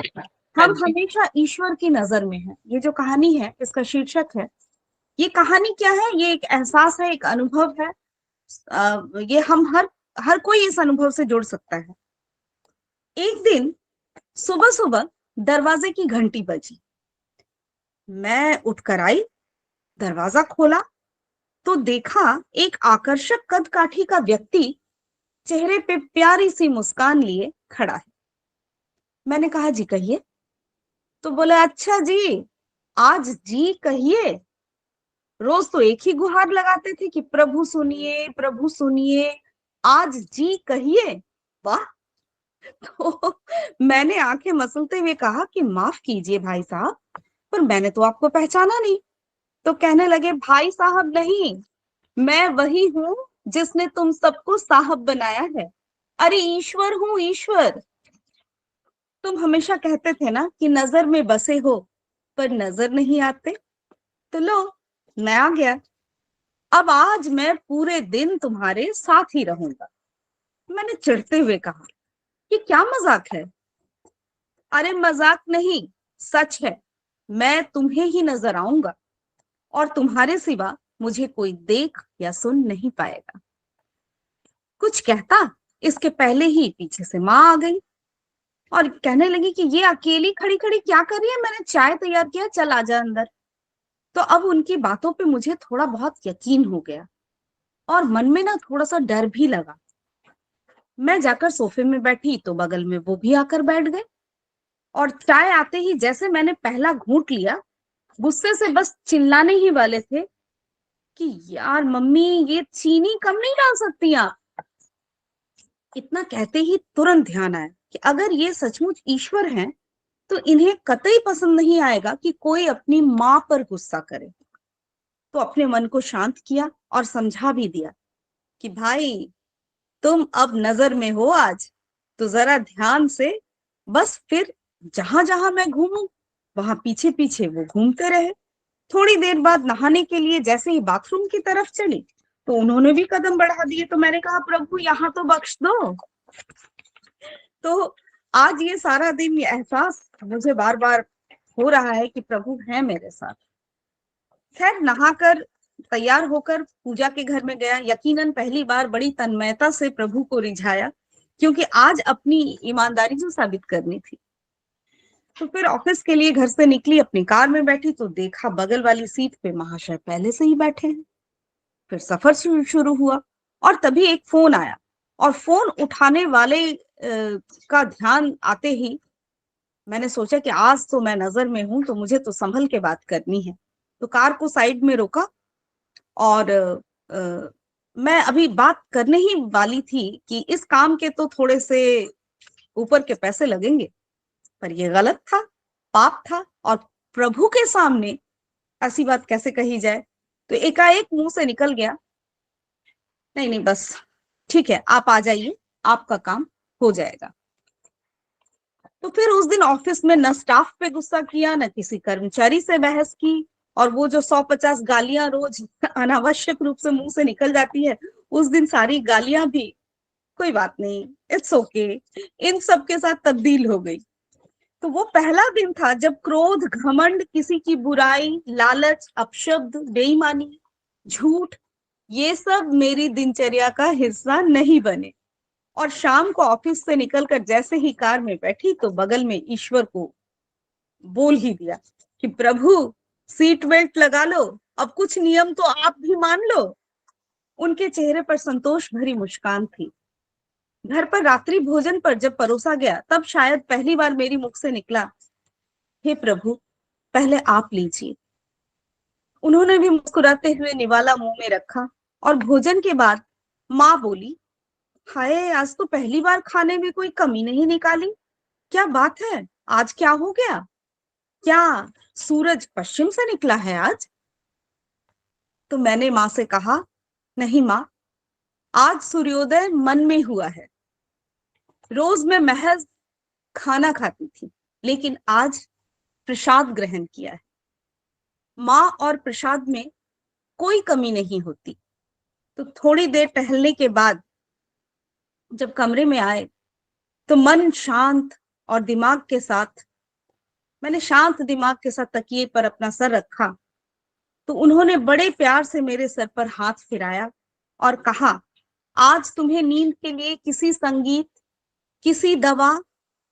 हाँ हम जी हमेशा ईश्वर की नजर में हैं। ये जो कहानी है, इसका शीर्षक है, ये कहानी क्या है, ये एक एहसास है, एक अनुभव है। ये हम हर कोई इस अनुभव से जुड़ सकता है। एक दिन सुबह सुबह दरवाजे की घंटी बजी। मैं उठकर आई, दरवाजा खोला तो देखा एक आकर्षक कद काठी का व्यक्ति चेहरे पे प्यारी सी मुस्कान लिए खड़ा है। मैंने कहा जी कहिए। तो बोले अच्छा जी, आज जी कहिए। रोज तो एक ही गुहार लगाते थे कि प्रभु सुनिए प्रभु सुनिए, आज जी कहिए। वाह। तो मैंने आंखें मसलते हुए कहा कि माफ कीजिए भाई साहब, पर मैंने तो आपको पहचाना नहीं। तो कहने लगे भाई साहब नहीं, मैं वही हूं जिसने तुम सबको साहब बनाया है। अरे ईश्वर हूँ ईश्वर। तुम हमेशा कहते थे ना कि नजर में बसे हो पर नजर नहीं आते, तो लो मैं आ गया। अब आज मैं पूरे दिन तुम्हारे साथ ही रहूंगा। मैंने चिढ़ते हुए कहा कि क्या मजाक है। अरे मजाक नहीं, सच है। मैं तुम्हें ही नजर आऊंगा और तुम्हारे सिवा मुझे कोई देख या सुन नहीं पाएगा। कुछ कहता, इसके पहले ही पीछे से माँ आ गई और कहने लगी कि ये अकेली खड़ी खड़ी क्या कर रही है, मैंने चाय तैयार किया, चल आजा अंदर। तो अब उनकी बातों पे मुझे थोड़ा बहुत यकीन हो गया और मन में ना थोड़ा सा डर भी लगा। मैं जाकर सोफे में बैठी तो बगल में वो भी आकर बैठ गए और चाय आते ही जैसे मैंने पहला घूंट लिया, गुस्से से बस चिल्लाने ही वाले थे कि यार मम्मी ये चीनी कम नहीं डाल सकती आप। इतना कहते ही तुरंत ध्यान आया कि अगर ये सचमुच ईश्वर हैं तो इन्हें कतई पसंद नहीं आएगा कि कोई अपनी माँ पर गुस्सा करे। तो अपने मन को शांत किया और समझा भी दिया कि भाई तुम अब नजर में हो आज, तो जरा ध्यान से, बस फिर जहां जहां मैं घूमूं वहां पीछे पीछे वो घूमते रहे। थोड़ी देर बाद नहाने के लिए जैसे ही बाथरूम की तरफ चली तो उन्होंने भी कदम बढ़ा दिए। तो मैंने कहा प्रभु यहाँ तो बख्श दो। तो आज ये सारा दिन ये एहसास मुझे बार बार हो रहा है कि प्रभु है मेरे साथ। खैर नहाकर तैयार होकर पूजा के घर में गया। यकीनन पहली बार बड़ी तन्मयता से प्रभु को रिझाया, क्योंकि आज अपनी ईमानदारी जो साबित करनी थी। तो फिर ऑफिस के लिए घर से निकली, अपनी कार में बैठी तो देखा बगल वाली सीट पे महाशय पहले से ही बैठे हैं। फिर सफर शुरू हुआ और तभी एक फोन आया और फोन उठाने वाले का ध्यान आते ही मैंने सोचा कि आज तो मैं नजर में हूं तो मुझे तो संभल के बात करनी है। तो कार को साइड में रोका और मैं अभी बात करने ही वाली थी कि इस काम के तो थोड़े से ऊपर के पैसे लगेंगे, पर ये गलत था, पाप था और प्रभु के सामने ऐसी बात कैसे कही जाए। तो एकाएक मुंह से निकल गया, नहीं नहीं बस ठीक है, आप आ जाइए, आपका काम हो जाएगा। तो फिर उस दिन ऑफिस में न स्टाफ पे गुस्सा किया, न किसी कर्मचारी से बहस की। और वो जो 150 गालियां रोज अनावश्यक रूप से मुंह से निकल जाती है, उस दिन सारी गालियां भी कोई बात नहीं, इट्स ओके, इन सब के साथ तब्दील हो गई। तो वो पहला दिन था जब क्रोध, घमंड, किसी की बुराई, लालच, अपशब्द, बेईमानी, झूठ, ये सब मेरी दिनचर्या का हिस्सा नहीं बने। और शाम को ऑफिस से निकलकर जैसे ही कार में बैठी तो बगल में ईश्वर को बोल ही दिया कि प्रभु सीट बेल्ट लगा लो, अब कुछ नियम तो आप भी मान लो। उनके चेहरे पर संतोष भरी मुस्कान थी। घर पर रात्रि भोजन पर जब परोसा गया तब शायद पहली बार मेरी मुख से निकला, हे प्रभु, पहले आप लीजिए। उन्होंने भी मुस्कुराते हुए निवाला मुंह में रखा और भोजन के बाद माँ बोली, हाय, आज तो पहली बार खाने में कोई कमी नहीं निकाली। क्या बात है, आज क्या हो गया? क्या सूरज पश्चिम से निकला है आज? तो मैंने माँ से कहा, नहीं माँ, आज सूर्योदय मन में हुआ है। रोज मैं महज खाना खाती थी, लेकिन आज प्रसाद ग्रहण किया है। माँ और प्रसाद में कोई कमी नहीं होती। तो थोड़ी देर टहलने के बाद जब कमरे में आए तो मन शांत और दिमाग के साथ मैंने शांत दिमाग के साथ तकिए पर अपना सर रखा तो उन्होंने बड़े प्यार से मेरे सर पर हाथ फिराया और कहा, आज तुम्हें नींद के लिए किसी संगीत, किसी दवा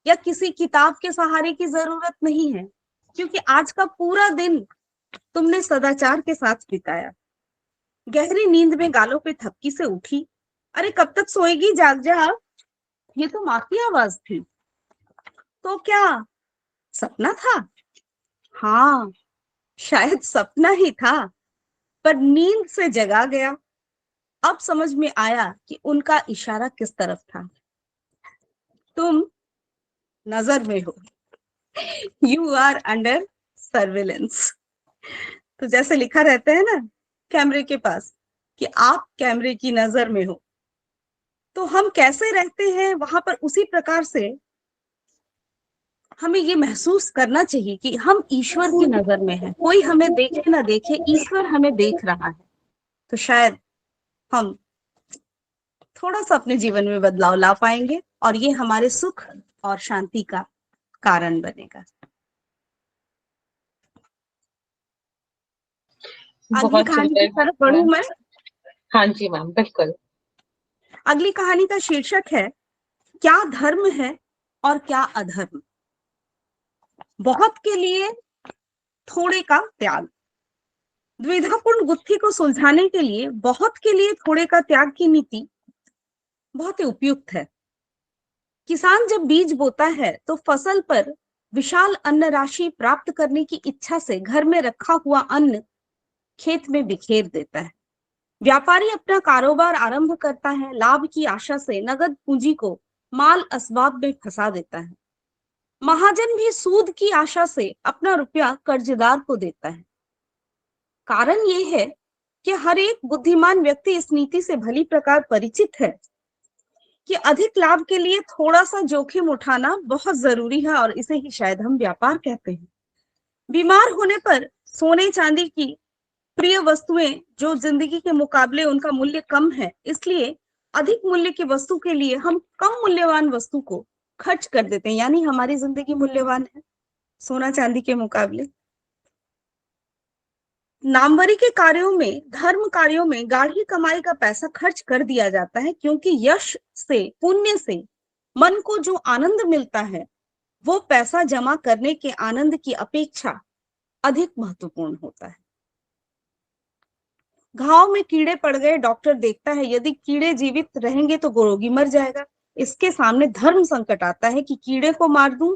या किसी किताब के सहारे की जरूरत नहीं है, क्योंकि आज का पूरा दिन तुमने सदाचार के साथ बिताया। गहरी नींद में गालों पे थपकी से उठी। अरे कब तक सोएगी, जाग जा। ये तो माँ की आवाज थी। तो क्या सपना था? हाँ, शायद सपना ही था, पर नींद से जगा गया। अब समझ में आया कि उनका इशारा किस तरफ था। तुम नजर में हो, यू आर अंडर सर्विलेंस। तो जैसे लिखा रहता है ना कैमरे के पास कि आप कैमरे की नजर में हो, तो हम कैसे रहते हैं वहां पर उसी प्रकार से हमें ये महसूस करना चाहिए कि हम ईश्वर की नजर में हैं। कोई हमें देखे ना देखे, ईश्वर हमें देख रहा है। तो शायद हम थोड़ा सा अपने जीवन में बदलाव ला पाएंगे और ये हमारे सुख और शांति का कारण बनेगा। अगली बहुत कहानी की सुंदर तरफ बढ़ूं मैं। हाँ जी मैम, बिल्कुल। अगली कहानी का शीर्षक है, क्या धर्म है और क्या अधर्म। बहुत के लिए थोड़े का त्याग। द्विधापूर्ण गुत्थी को सुलझाने के लिए बहुत के लिए थोड़े का त्याग की नीति बहुत ही उपयुक्त है। किसान जब बीज बोता है तो फसल पर विशाल अन्न राशि प्राप्त करने की इच्छा से घर में रखा हुआ अन्न खेत में बिखेर देता है। व्यापारी अपना कारोबार आरंभ करता है, लाभ की आशा से नगद पूंजी को माल असबाब में फंसा देता है। महाजन भी सूद की आशा से अपना रुपया कर्जदार को देता है। कारण यह है कि हर एक बुद्धिमान व्यक्ति इस नीति से भली प्रकार परिचित है कि अधिक लाभ के लिए थोड़ा सा जोखिम उठाना बहुत जरूरी है, और इसे ही शायद हम व्यापार कहते हैं। बीमार होने पर सोने चांदी की प्रिय वस्तुएं जो जिंदगी के मुकाबले उनका मूल्य कम है, इसलिए अधिक मूल्य की वस्तु के लिए हम कम मूल्यवान वस्तु को खर्च कर देते हैं। यानी हमारी जिंदगी मूल्यवान है सोना चांदी के मुकाबले। नामवरी के कार्यों में, धर्म कार्यों में गाढ़ी कमाई का पैसा खर्च कर दिया जाता है, क्योंकि यश से, पुण्य से मन को जो आनंद मिलता है वो पैसा जमा करने के आनंद की अपेक्षा अधिक महत्वपूर्ण होता है। घाव में कीड़े पड़ गए, डॉक्टर देखता है यदि कीड़े जीवित रहेंगे तो रोगी मर जाएगा। इसके सामने धर्म संकट आता है कि कीड़े को मार दूं,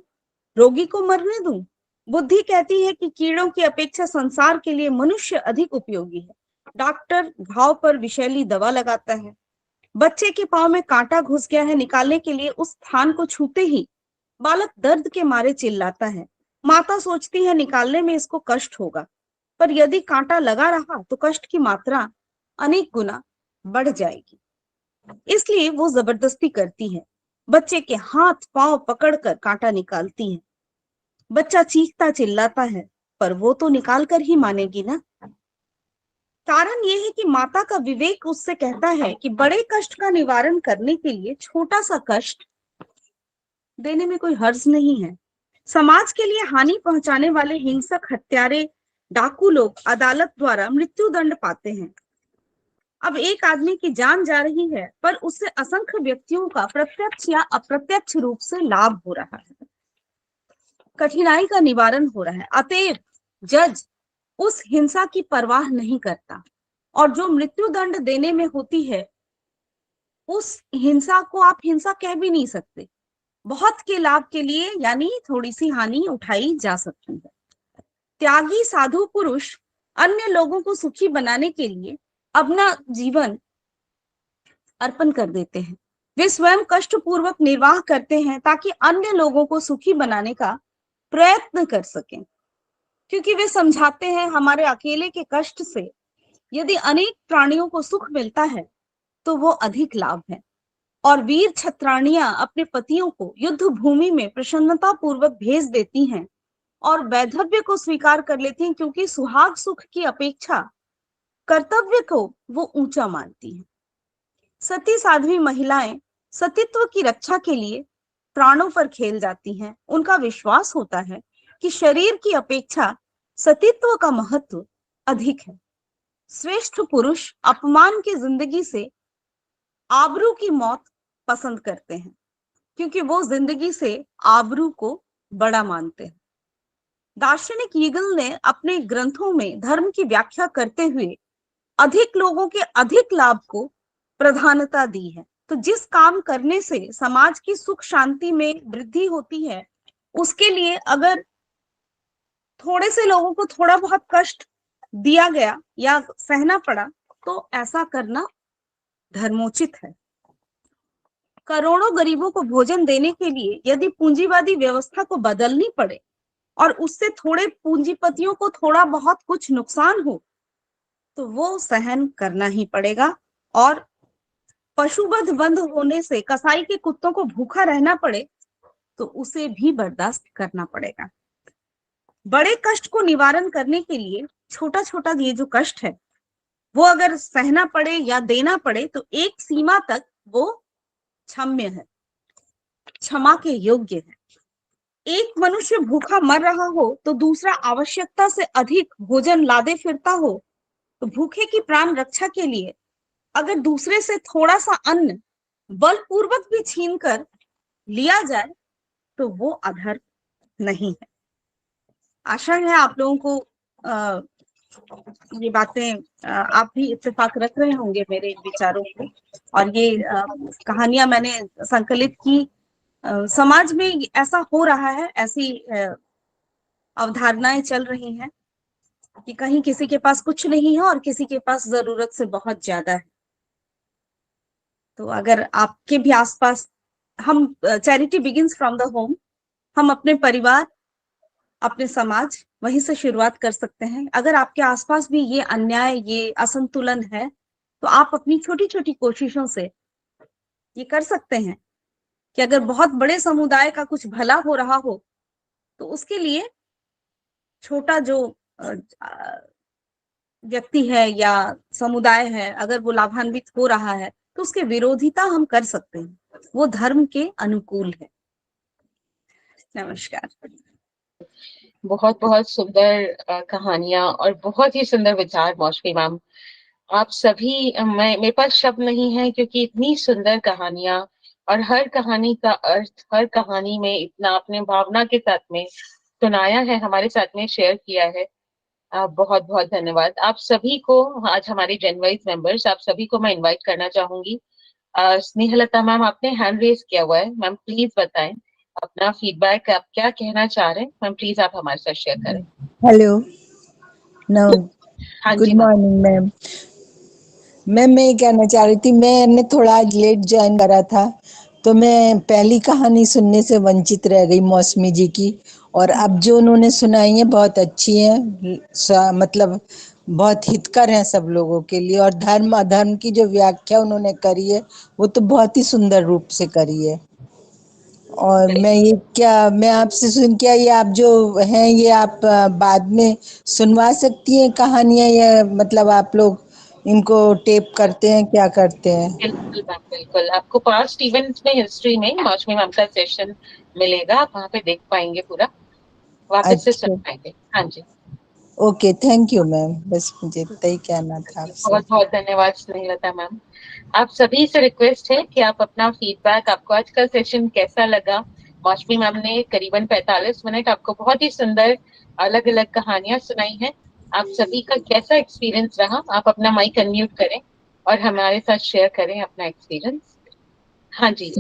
रोगी को मरने दूं। बुद्धि कहती है कि कीड़ों की अपेक्षा संसार के लिए मनुष्य अधिक उपयोगी है। डॉक्टर घाव पर विषैली दवा लगाता है। बच्चे के पांव में कांटा घुस गया है, निकालने के लिए उस स्थान को छूते ही बालक दर्द के मारे चिल्लाता है। माता सोचती है निकालने में इसको कष्ट होगा, पर यदि कांटा लगा रहा तो कष्ट की मात्रा अनेक गुना बढ़ जाएगी, इसलिए वो जबरदस्ती करती है। बच्चे के हाथ पांव पकड़कर कांटा निकालती है। बच्चा चीखता चिल्लाता है, पर वो तो निकाल कर ही मानेगी ना। कारण ये है कि माता का विवेक उससे कहता है कि बड़े कष्ट का निवारण करने के लिए छोटा सा कष्ट देने में कोई हर्ज नहीं है। समाज के लिए हानि पहुंचाने वाले हिंसक, हत्यारे, डाकू लोग अदालत द्वारा मृत्यु दंड पाते हैं। अब एक आदमी की जान जा रही है, पर उससे असंख्य व्यक्तियों का प्रत्यक्ष या अप्रत्यक्ष रूप से लाभ हो रहा है, कठिनाई का निवारण हो रहा है। अतएव जज उस हिंसा की परवाह नहीं करता, और जो मृत्यु दंड देने में होती है उस हिंसा को आप हिंसा कह भी नहीं सकते। बहुत के लाभ के लिए यानी थोड़ी सी हानि उठाई जा सकती है। त्यागी साधु पुरुष अन्य लोगों को सुखी बनाने के लिए अपना जीवन अर्पण कर देते हैं। वे स्वयं कष्ट पूर्वक निर्वाह करते हैं ताकि अन्य लोगों को सुखी बनाने का प्रयत्न कर सकें, क्योंकि वे समझाते हैं हमारे अकेले के कष्ट से यदि अनेक प्राणियों को सुख मिलता है तो वो अधिक लाभ है। और वीर छत्राणियां अपने पतियों को युद्ध भूमि में प्रसन्नता पूर्वक भेज देती हैं और वैधव्य को स्वीकार कर लेती हैं, क्योंकि सुहाग सुख की अपेक्षा कर्तव्य को वो ऊंचा मानती हैं। सती साध्वी महिलाएं सतीत्व की रक्षा के लिए प्राणों पर खेल जाती हैं। उनका विश्वास होता है कि शरीर की अपेक्षा सतीत्व का महत्व अधिक है। श्रेष्ठ पुरुष अपमान की जिंदगी से आबरू की मौत पसंद करते हैं, क्योंकि वो जिंदगी से आबरू को बड़ा मानते हैं। दार्शनिक ईगल ने अपने ग्रंथों में धर्म की व्याख्या करते हुए अधिक लोगों के अधिक लाभ को प्रधानता दी है। तो जिस काम करने से समाज की सुख शांति में वृद्धि होती है, उसके लिए अगर थोड़े से लोगों को थोड़ा बहुत कष्ट दिया गया या सहना पड़ा तो ऐसा करना धर्मोचित है। करोड़ों गरीबों को भोजन देने के लिए यदि पूंजीवादी व्यवस्था को बदलनी पड़े और उससे थोड़े पूंजीपतियों को थोड़ा बहुत कुछ नुकसान हो तो वो सहन करना ही पड़ेगा। और पशुवध बंद होने से कसाई के कुत्तों को भूखा रहना पड़े तो उसे भी बर्दाश्त करना पड़ेगा। बड़े कष्ट को निवारण करने के लिए छोटा छोटा ये जो कष्ट है वो अगर सहना पड़े या देना पड़े तो एक सीमा तक वो क्षम्य है, क्षमा के योग्य है। एक मनुष्य भूखा मर रहा हो तो दूसरा आवश्यकता से अधिक भोजन लादे फिरता हो तो भूखे की प्राण रक्षा के लिए अगर दूसरे से थोड़ा सा अन्न बलपूर्वक भी छीन कर लिया जाए तो वो अधर्म नहीं है। आशा है आप लोगों को ये बातें आप भी इत्तेफाक रख रहे होंगे मेरे विचारों को। और ये कहानियां मैंने संकलित की। समाज में ऐसा हो रहा है, ऐसी अवधारणाएं चल रही हैं कि कहीं किसी के पास कुछ नहीं है और किसी के पास जरूरत से बहुत ज्यादा है। तो अगर आपके भी आसपास, हम charity begins from the home, हम अपने परिवार, अपने समाज वहीं से शुरुआत कर सकते हैं। अगर आपके आसपास भी ये अन्याय, ये असंतुलन है तो आप अपनी छोटी छोटी कोशिशों से ये कर सकते हैं कि अगर बहुत बड़े समुदाय का कुछ भला हो रहा हो तो उसके लिए छोटा जो व्यक्ति है या समुदाय है अगर वो लाभान्वित हो रहा है तो उसके विरोधिता हम कर सकते हैं, वो धर्म के अनुकूल है। नमस्कार। बहुत बहुत सुंदर कहानियां और बहुत ही सुंदर विचार मौशमी मैम। आप सभी, मेरे पास शब्द नहीं है क्योंकि इतनी सुंदर कहानियां और हर कहानी का अर्थ, हर कहानी में इतना अपने भावना के साथ में सुनाया है, हमारे साथ में शेयर किया है। बहुत बहुत धन्यवाद आप सभी को। आज हमारे जनवाइज मेंबर्स, आप सभी को मैं इनवाइट करना चाहूंगी। स्नेहलता मैम, आपने हैंड रेज किया हुआ है, मैम प्लीज बताएं अपना फीडबैक, आप क्या कहना चाह रहे हैं मैम, प्लीज आप हमारे साथ शेयर करें। हेलो, हाँ गुड जी मैम। Morning ma'am. मैं ये कहना चाह रही थी, मैंने थोड़ा आज लेट ज्वाइन करा था तो मैं पहली कहानी सुनने से वंचित रह गई मौसमी जी की, और अब जो उन्होंने सुनाई है बहुत अच्छी है, मतलब बहुत हितकर है सब लोगों के लिए। और धर्म अधर्म की जो व्याख्या उन्होंने करी है वो तो बहुत ही सुंदर रूप से करी है। और मैं आपसे सुन, क्या ये आप जो हैं ये आप बाद में सुनवा सकती हैं कहानियां, या मतलब आप लोग इनको टेप करते हैं, क्या करते हैं? बिल्कुल मैम, बिल्कुल आपको पास्ट इवेंट्स में, हिस्ट्री में मौसमी मैम का सेशन मिलेगा, आप वहाँ पे देख पाएंगे, पूरा वापस से सुन अच्छा, पाएंगे। हाँ जी, ओके, थैंक यू मैम, बस मुझे इतना ही कहना था आपसे। बहुत बहुत धन्यवाद स्नेहलता मैम। आप सभी से रिक्वेस्ट है कि आप अपना फीडबैक, आपको आज का सेशन कैसा लगा। मौसमी मैम ने करीबन 45 मिनट आपको बहुत ही सुंदर अलग अलग कहानियां सुनाई हैं। आप सभी का कैसा एक्सपीरियंस रहा, आप अपना माइक अनम्यूट करें और हमारे साथ शेयर करें अपना एक्सपीरियंस। हाँ जी,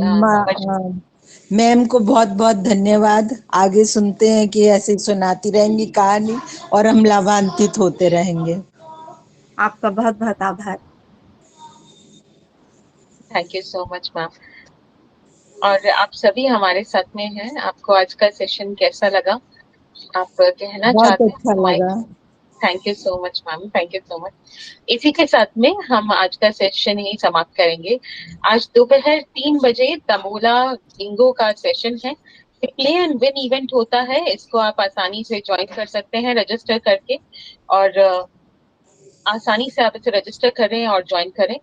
मैम को बहुत बहुत धन्यवाद। आगे सुनते हैं कि ऐसे सुनाती रहेंगी कहानी और हम लाभान्वित होते रहेंगे। आपका बहुत बहुत आभार। Thank you so much ma'am. और आप सभी हमारे साथ में हैं, आपको आज का सेशन कैसा लगा? आप कहना बहुत चाहते अच्छा हैं? लगा। Thank you so much ma'am, thank you so much. इसी के साथ में हम आज का सेशन ही समाप्त करेंगे। आज दोपहर 3 बजे तमोला बिंगो का सेशन है। प्ले एंड विन इवेंट होता है, इसको आप आसानी से ज्वाइन कर सकते हैं रजिस्टर करके, और आसानी से आप इसे रजिस्टर करें और ज्वाइन करें।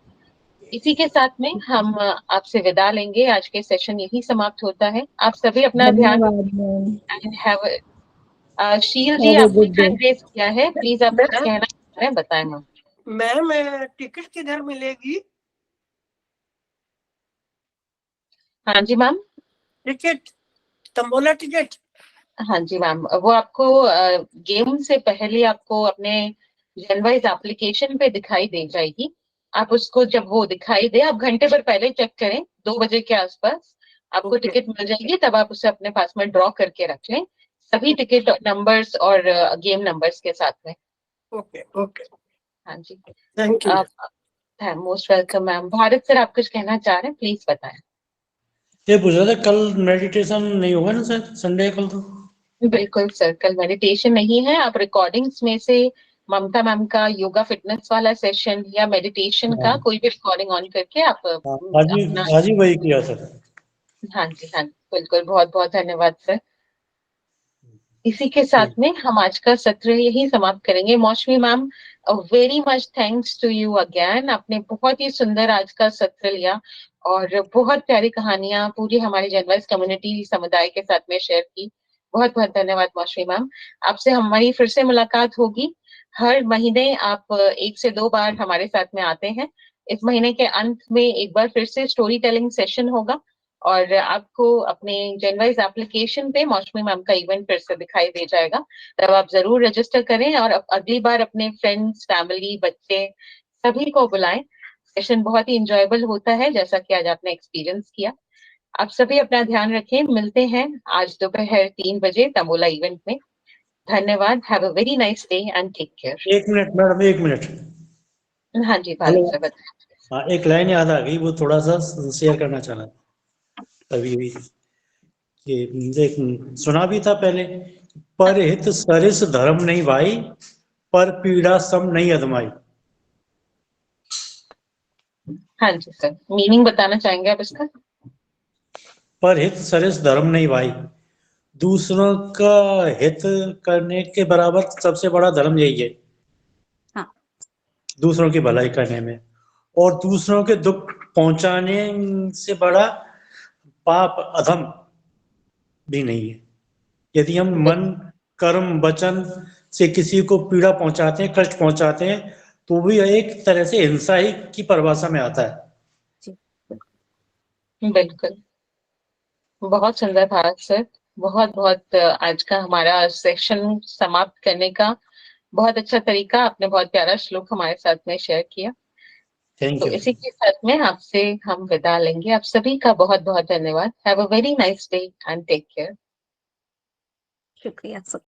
इसी के साथ में हम आपसे विदा लेंगे। आज के सेशन यही समाप्त होता है। आप सभी अपना ध्यान धन्यवाद मैम। एंड हैव शील जी, हैव अ आपने गुड डे। हैंड रेज किया है, प्लीज आप कुछ कहना चाह रहे हैं, बताएं मैम। मैम टिकट किधर मिलेगी? हाँ जी मैम। Ticket, tambola ticket. हाँ जी मैम, वो आपको गेम से पहले आपको अपने जनवाइज एप्लीकेशन पे दिखाई दे जाएगी। आप उसको जब वो दिखाई दे, आप घंटे भर पहले चेक करें, 2 बजे के आसपास आपको टिकट मिल जाएगी। तब आप उसे अपने पास में ड्रॉ करके रख लें, सभी टिकट नंबर्स और गेम नंबर्स के साथ में। ओके ओके, हाँ जी, thank you. Most welcome ma'am. Bharat sir, आप कुछ कहना चाह रहे हैं, प्लीज बताएं। ये पूछ रहा था, कल मेडिटेशन नहीं होगा ना सर? संडे कल तो। बिल्कुल सर, कल मेडिटेशन नहीं है। आप रिकॉर्डिंग्स में से ममता मैम का योगा फिटनेस वाला सेशन या मेडिटेशन का हाँ कोई भी रिकॉर्डिंग ऑन करके आप हाँ, अपना। आज ही वही किया सर। हाँ जी, हाँ जी, बिल्कुल, बहुत बहुत धन्यवाद सर। इसी के साथ ठीक। में हम आज का सत्र यही समाप्त करेंगे। Mousumi ma'am, very much thanks to you again. आपने बहुत ही सुंदर आज का सत्र लिया और बहुत प्यारी कहानियां पूरी हमारी जनवाइज कम्युनिटी समुदाय के साथ में शेयर की। बहुत बहुत धन्यवाद मौसमी मैम। आपसे हमारी फिर से मुलाकात होगी। हर महीने आप 1 से 2 बार हमारे साथ में आते हैं। इस महीने के अंत में एक बार फिर से स्टोरी टेलिंग सेशन होगा और आपको अपने जनवाइज एप्लीकेशन पे मौसमी मैम का इवेंट फिर से दिखाई दे जाएगा। तब आप जरूर रजिस्टर करें और अगली बार अपने फ्रेंड्स, फैमिली, बच्चे सभी को बुलाएं। सेशन बहुत ही इंजॉयबल होता है, जैसा कि आज आपने एक्सपीरियंस किया। आप सभी अपना ध्यान रखें। मिलते हैं आज दोपहर 3 बजे तमोला इवेंट में। धन्यवाद। Have a very nice day and take care. 1 minute madam, 1 minute. हाँ जी, हेलो। भारत सर। हाँ, एक लाइन याद आ गई, वो थोड़ा सा शेयर करना चाहना अभी भी। ये देख, सुना भी था पहले। पर हित सरिस धर्म नहीं भाई, पर पीड़ा सम नहीं अदमाई। हाँ जी सर, मीनिंग बताना चाहेंगे आप इसका? पर हित सरिस धर्म नहीं भाई, दूसरों का हित करने के बराबर सबसे बड़ा धर्म यही है। हाँ। दूसरों की भलाई करने में, और दूसरों के दुख पहुंचाने से बड़ा पाप अधम भी नहीं है। यदि हम मन, कर्म, वचन से किसी को पीड़ा पहुंचाते हैं, कष्ट पहुंचाते हैं, तो भी एक तरह से हिंसा ही की परिभाषा में आता है। बिल्कुल, बहुत सुंदर भारत सर। बहुत बहुत आज का हमारा सेशन समाप्त करने का बहुत अच्छा तरीका, आपने बहुत प्यारा श्लोक हमारे साथ में शेयर किया। थैंक तो यू। इसी के साथ में आपसे हम विदा लेंगे। आप सभी का बहुत बहुत धन्यवाद। Have a very nice day and take care. शुक्रिया।